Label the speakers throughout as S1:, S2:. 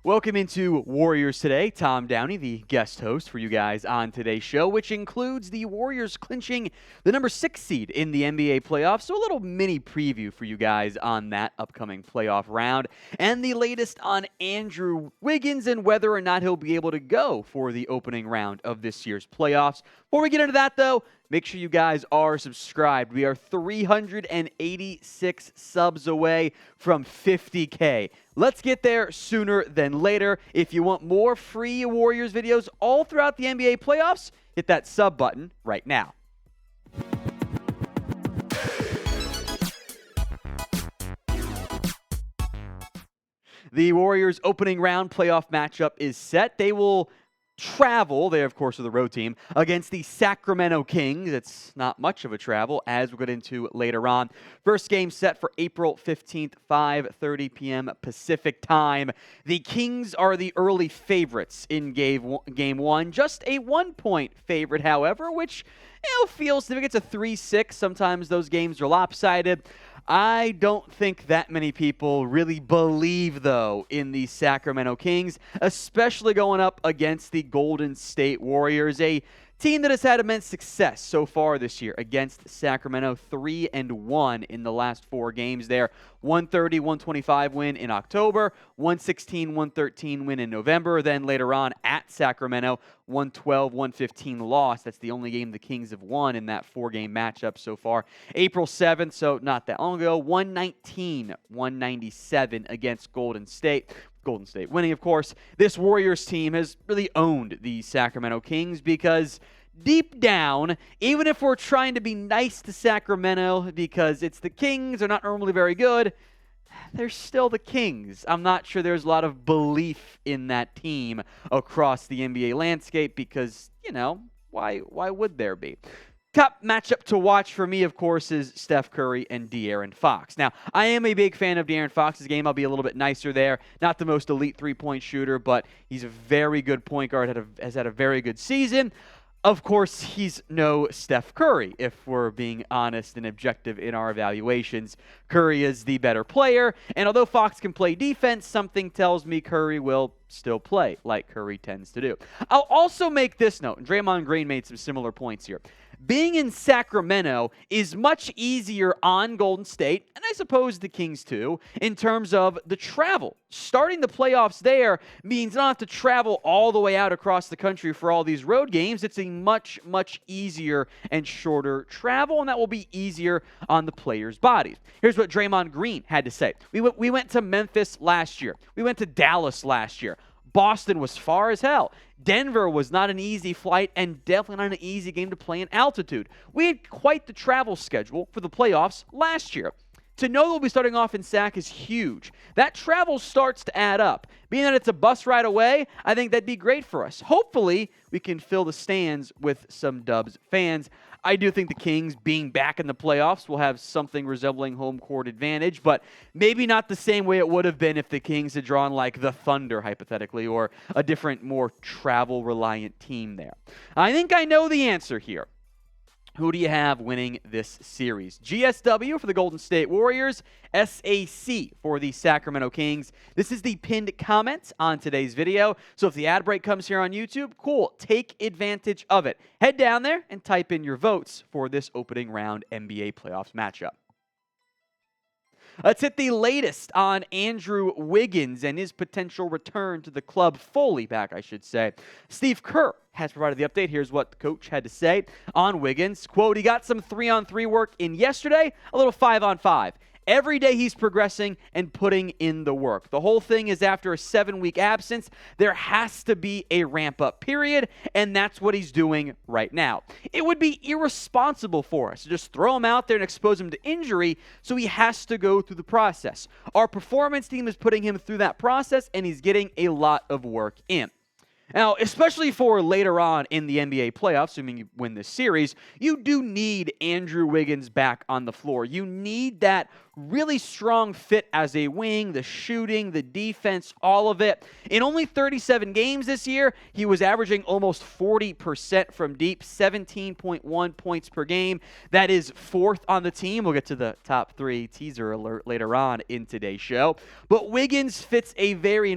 S1: Welcome into Warriors Today. Tom Downey, the guest host for you guys on today's show, which includes the Warriors clinching the number 6 seed in the NBA playoffs. So a little mini preview for you guys on that upcoming playoff round. And the latest on Andrew Wiggins and whether or not he'll be able to go for the opening round of this year's playoffs. Before we get into that, though, make sure you guys are subscribed. We are 386 subs away from 50K. Let's get there sooner than later. If you want more free Warriors videos all throughout the NBA playoffs, hit that sub button right now. The Warriors opening round playoff matchup is set. They will travel, they of course are the road team, against the Sacramento Kings. It's not much of a travel, as we'll get into later on. First game set for April 15th, 5:30 p.m. Pacific time. The Kings are the early favorites in game one. Just a 1-point favorite, however, which feels if it gets a 3-6, sometimes those games are lopsided. I don't think that many people really believe, though, in the Sacramento Kings, especially going up against the Golden State Warriors, a team that has had immense success so far this year against Sacramento, 3-1 in the last 4 games there. 130-125 win in October, 116-113 win in November, then later on at Sacramento, 112-115 loss. That's the only game the Kings have won in that 4-game matchup so far. April 7th, so not that long ago, 119-197 against Golden State. Golden State winning, of course. This Warriors team has really owned the Sacramento Kings because deep down, even if we're trying to be nice to Sacramento because it's the Kings, they're not normally very good, they're still the Kings. I'm not sure there's a lot of belief in that team across the NBA landscape because, why would there be? Top matchup to watch for me, of course, is Steph Curry and De'Aaron Fox. Now, I am a big fan of De'Aaron Fox's game. I'll be a little bit nicer there. Not the most elite three-point shooter, but he's a very good point guard, has had a very good season. Of course, he's no Steph Curry, if we're being honest and objective in our evaluations. Curry is the better player, and although Fox can play defense, something tells me Curry will still play like Curry tends to do. I'll also make this note, and Draymond Green made some similar points here. Being in Sacramento is much easier on Golden State, and I suppose the Kings too, in terms of the travel. Starting the playoffs there means you don't have to travel all the way out across the country for all these road games. It's a much, much easier and shorter travel, and that will be easier on the players' bodies. Here's what Draymond Green had to say. We went to Memphis last year. We went to Dallas last year. Boston was far as hell. Denver was not an easy flight and definitely not an easy game to play in altitude. We had quite the travel schedule for the playoffs last year. To know that we'll be starting off in Sac is huge. That travel starts to add up. Being that it's a bus ride away, I think that'd be great for us. Hopefully, we can fill the stands with some Dubs fans. I do think the Kings, being back in the playoffs, will have something resembling home court advantage, but maybe not the same way it would have been if the Kings had drawn like the Thunder, hypothetically, or a different, more travel-reliant team there. I think I know the answer here. Who do you have winning this series? GSW for the Golden State Warriors, SAC for the Sacramento Kings. This is the pinned comment on today's video. So if the ad break comes here on YouTube, cool. Take advantage of it. Head down there and type in your votes for this opening round NBA playoffs matchup. Let's hit the latest on Andrew Wiggins and his potential return to the club, fully back, I should say. Steve Kerr has provided the update. Here's what the coach had to say on Wiggins. Quote, he got some 3-on-3 work in yesterday, a little 5-on-5. Every day he's progressing and putting in the work. The whole thing is after a 7-week absence, there has to be a ramp-up period, and that's what he's doing right now. It would be irresponsible for us to just throw him out there and expose him to injury, so he has to go through the process. Our performance team is putting him through that process, and he's getting a lot of work in. Now, especially for later on in the NBA playoffs, assuming you win this series, you do need Andrew Wiggins back on the floor. You need that really strong fit as a wing, the shooting, the defense, all of it. In only 37 games this year, he was averaging almost 40% from deep, 17.1 points per game. That is fourth on the team. We'll get to the top three teaser alert later on in today's show. But Wiggins fills a very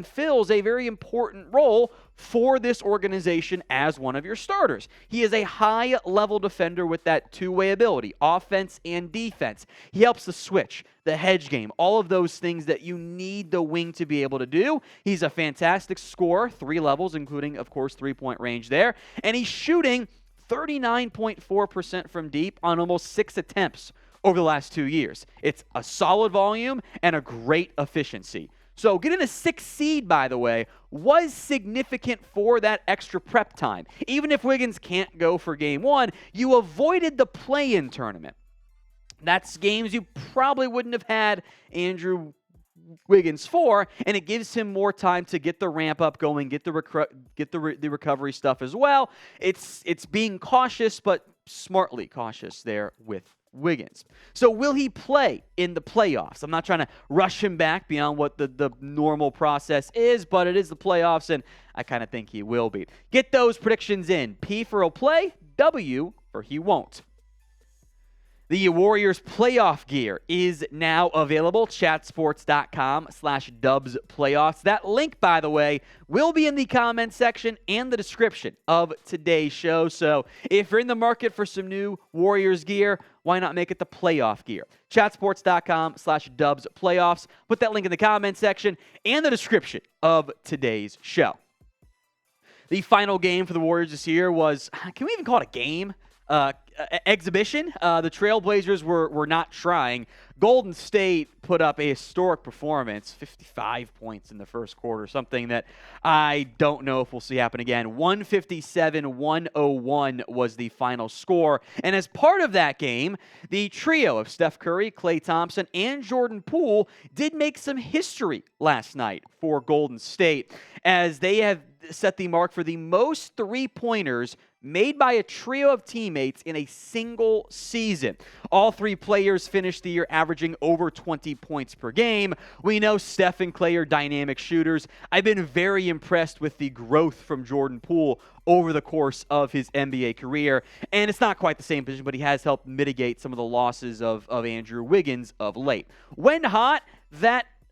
S1: important role for this organization as one of your starters. He is a high-level defender with that two-way ability, offense and defense. He helps the switch, the hedge game, all of those things that you need the wing to be able to do. He's a fantastic scorer, 3 levels, including, of course, 3-point range there. And he's shooting 39.4% from deep on almost 6 attempts over the last 2 years. It's a solid volume and a great efficiency. So getting a 6th seed, by the way, was significant for that extra prep time. Even if Wiggins can't go for game 1, you avoided the play-in tournament. That's games you probably wouldn't have had Andrew Wiggins for, and it gives him more time to get the ramp up going, get the recovery stuff as well. It's being cautious, but smartly cautious there with Wiggins. So will he play in the playoffs? I'm not trying to rush him back beyond what the normal process is, but it is the playoffs, and I kind of think he will be. Get those predictions in. P for he'll play, W for he won't. The Warriors playoff gear is now available, chatsports.com/Dubs playoffs. That link, by the way, will be in the comment section and the description of today's show. So if you're in the market for some new Warriors gear, why not make it the playoff gear? Chatsports.com/Dubs playoffs. Put that link in the comment section and the description of today's show. The final game for the Warriors this year was, can we even call it a game? Exhibition. The Trailblazers were not trying. Golden State put up a historic performance, 55 points in the first quarter, something that I don't know if we'll see happen again. 157-101 was the final score. And as part of that game, the trio of Steph Curry, Klay Thompson, and Jordan Poole did make some history last night for Golden State, as they have set the mark for the most three-pointers made by a trio of teammates in a single season. All three players finished the year averaging over 20 points per game. We know Steph and Klay are dynamic shooters. I've been very impressed with the growth from Jordan Poole over the course of his NBA career. And it's not quite the same position, but he has helped mitigate some of the losses of Andrew Wiggins of late. When hot,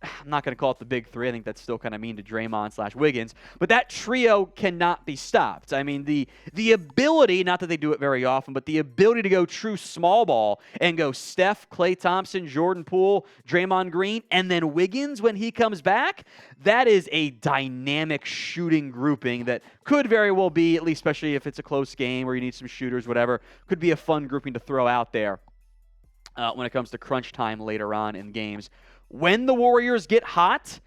S1: I'm not going to call it the big three. I think that's still kind of mean to Draymond/Wiggins. But that trio cannot be stopped. I mean, the ability, not that they do it very often, but the ability to go true small ball and go Steph, Klay Thompson, Jordan Poole, Draymond Green, and then Wiggins when he comes back, that is a dynamic shooting grouping that could very well be, at least especially if it's a close game or you need some shooters, whatever, could be a fun grouping to throw out there when it comes to crunch time later on in games. When the Warriors get hot,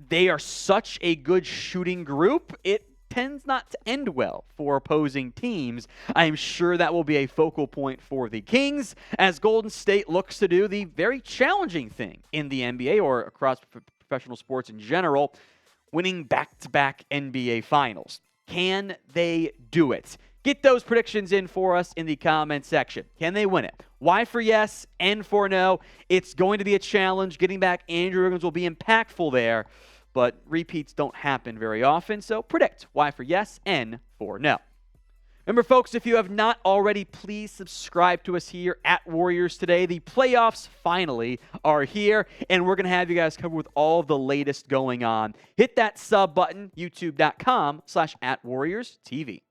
S1: they are such a good shooting group, it tends not to end well for opposing teams. I am sure that will be a focal point for the Kings as Golden State looks to do the very challenging thing in the NBA or across professional sports in general, winning back-to-back NBA Finals. Can they do it? Get those predictions in for us in the comment section. Can they win it? Y for yes, N for no. It's going to be a challenge. Getting back Andrew Wiggins will be impactful there, but repeats don't happen very often, so predict. Y for yes, N for no. Remember, folks, if you have not already, please subscribe to us here at Warriors Today. The playoffs finally are here, and we're going to have you guys covered with all of the latest going on. Hit that sub button, youtube.com/@WarriorsTV.